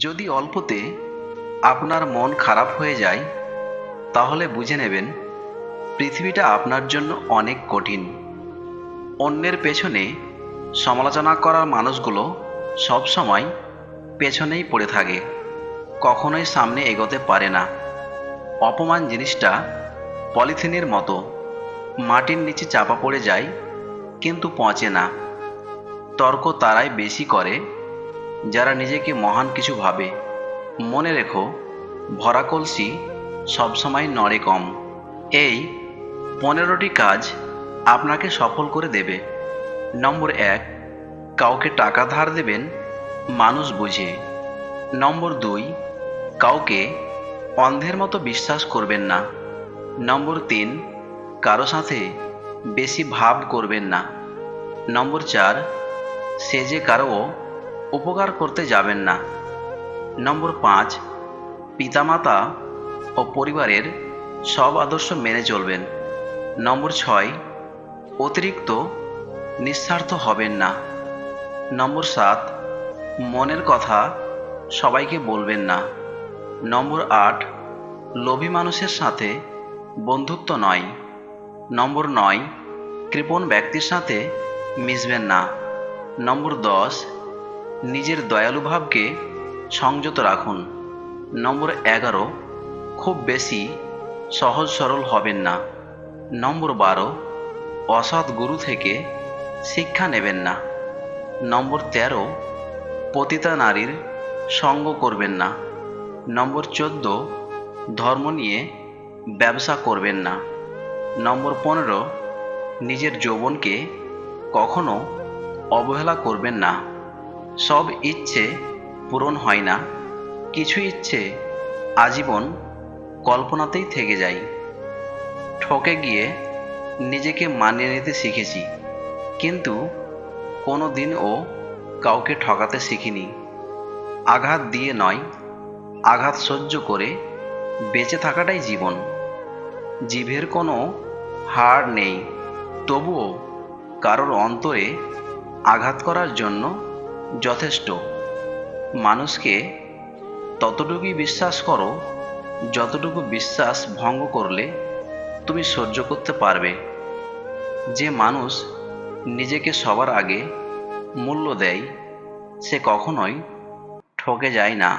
যদি অল্পতে আপনার মন খারাপ হয়ে যায়, তাহলে বুঝে নেবেন পৃথিবীটা আপনার জন্য অনেক কঠিন। অন্যের পেছনে সমালোচনা করার মানুষগুলো সব সময় পেছনেই পড়ে থাকে, কখনোই সামনে এগোতে পারে না। অপমান জিনিসটা পলিথিনের মতো, মাটির নিচে চাপা পড়ে যায় কিন্তু পচে না। তর্ক তারাই বেশি করে যারা নিজেকে মহান কিছু ভাবে। মনে রেখো, ভরা কলসি সবসময় নড়ে কম। এই 15টি কাজ আপনাকে সফল করে দেবে। নম্বর 1, কাউকে টাকা ধার দেবেন মানুষ বুঝে। নম্বর 2, কাউকে অন্ধের মতো বিশ্বাস করবেন না। নম্বর 3, কারো সাথে বেশি ভাব করবেন না। নম্বর 4, সেজে কারো উপকার করতে যাবেন না। নম্বর 5, পিতামাতা ও পরিবারের সব আদর্শ মেনে চলবেন। নম্বর 6, অতিরিক্ত নিঃস্বার্থ হবেন না। নম্বর 7, মনের কথা সবাইকে বলবেন না। নম্বর 8, লোভী মানুষের সাথে বন্ধুত্ব নয়। নম্বর 9, কৃপণ ব্যক্তির সাথে মিশবেন না। নম্বর 10, নিজের দয়ালু ভাবকে সংযত রাখুন। নম্বর 11, খুব বেশি সহজ সরল হবেন না। নম্বর 12, অসৎ গুরু থেকে শিক্ষা নেবেন না। নম্বর 13, পতিতা নারীর সঙ্গ করবেন না। নম্বর 14, ধর্ম নিয়ে ব্যবসা করবেন না। নম্বর 15, নিজের যৌবনকে কখনো অবহেলা করবেন না। সব ইচ্ছে পূরণ হয় না, কিছু ইচ্ছে আজীবন কল্পনাতেই থেকে যায়। ঠকে গিয়ে নিজেকে মানিয়ে নিতে শিখেছি, কিন্তু কোনো দিনও কাউকে ঠকাতে শিখিনি। আঘাত দিয়ে নয়, আঘাত সহ্য করে বেঁচে থাকাটাই জীবন। জিভের কোনো হাড় নেই, তবুও কারোর অন্তরে আঘাত করার জন্য যথেষ্ট। মানুষকে ততটুকুই বিশ্বাস করো যতটুকু বিশ্বাস ভঙ্গ করলে তুমি সহ্য করতে পারবে। যে মানুষ নিজেকে সবার আগে মূল্য দেয়, সে কখনোই ঠকে যায় না।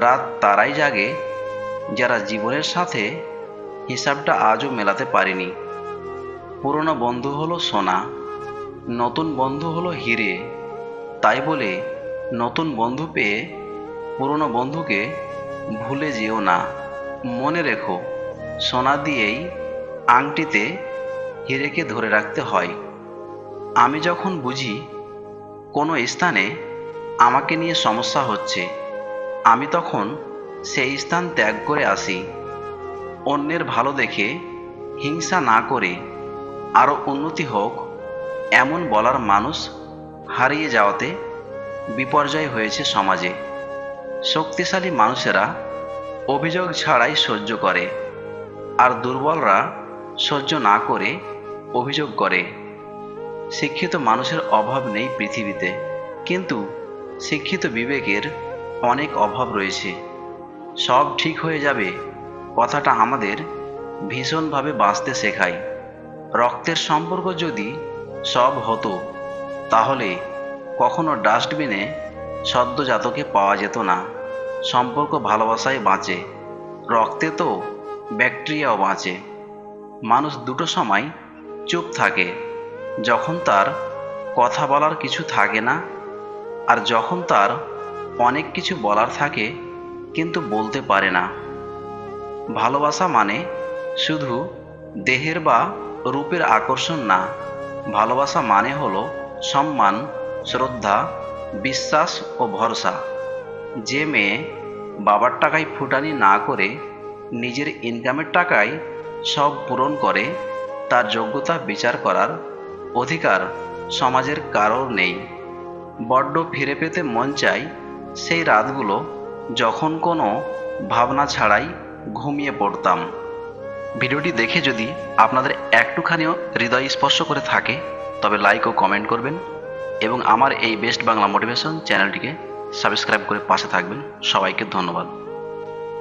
রাত তারাই জাগে যারা জীবনের সাথে হিসাবটা আজও মেলাতে পারেনি। পুরনো বন্ধু হলো সোনা, নতুন বন্ধু হলো হিরে। তাই বলে নতুন বন্ধু পেয়ে পুরনো বন্ধুকে ভুলে যেও না। মনে রেখো, সোনা দিয়েই আংটিতে হিরেকে ধরে রাখতে হয়। আমি যখন বুঝি কোনো স্থানে আমাকে নিয়ে সমস্যা হচ্ছে, আমি তখন সেই স্থান ত্যাগ করে আসি। অন্যের ভালো দেখে হিংসা না করে আরও উন্নতি হোক এমন বলার মানুষ হারিয়ে যাওয়াতে বিপর্যয় হয়েছে সমাজে। শক্তিশালী মানুষেরা অভিযোগ ছাড়াই সহ্য করে, আর দুর্বলরা সহ্য না করে অভিযোগ করে। শিক্ষিত মানুষের অভাব নেই পৃথিবীতে, কিন্তু শিক্ষিত বিবেকের অনেক অভাব রয়েছে। সব ঠিক হয়ে যাবে কথাটা আমাদের ভীষণভাবে বাঁচতে শেখায়। রক্তের সম্পর্ক যদি সব হতো, তাহলে কখনো ডাস্টবিনে সদ্যজাতকে পাওয়া যেত না। সম্পর্ক ভালোবাসায় বাঁচে, রক্তে তো ব্যাকটেরিয়াও বাঁচে। মানুষ দুটো সময় চুপ থাকে, যখন তার কথা বলার কিছু থাকে না, আর যখন তার অনেক কিছু বলার থাকে কিন্তু বলতে পারে না। ভালোবাসা মানে শুধু দেহের বা রূপের আকর্ষণ না। ভালোবাসা মানে হলো সম্মান, শ্রদ্ধা, বিশ্বাস ও ভরসা। যে মেয়ে বাবার টাকায় ফুটানি না করে নিজের ইনকামের টাকায় সব পূরণ করে, তার যোগ্যতা বিচার করার অধিকার সমাজের কারোর নেই। বড্ড ফিরে পেতে মন চাই সেই রাতগুলো যখন কোনো ভাবনা ছাড়াই ঘুমিয়ে পড়তাম। ভিডিওটি দেখে যদি আপনাদের একটুখানিও হৃদয় স্পর্শ করে থাকে, তবে লাইক ও কমেন্ট করবেন এবং আমার এই বেস্ট বাংলা মোটিভেশন চ্যানেলটিকে সাবস্ক্রাইব করে পাশে থাকবেন। সবাইকে ধন্যবাদ।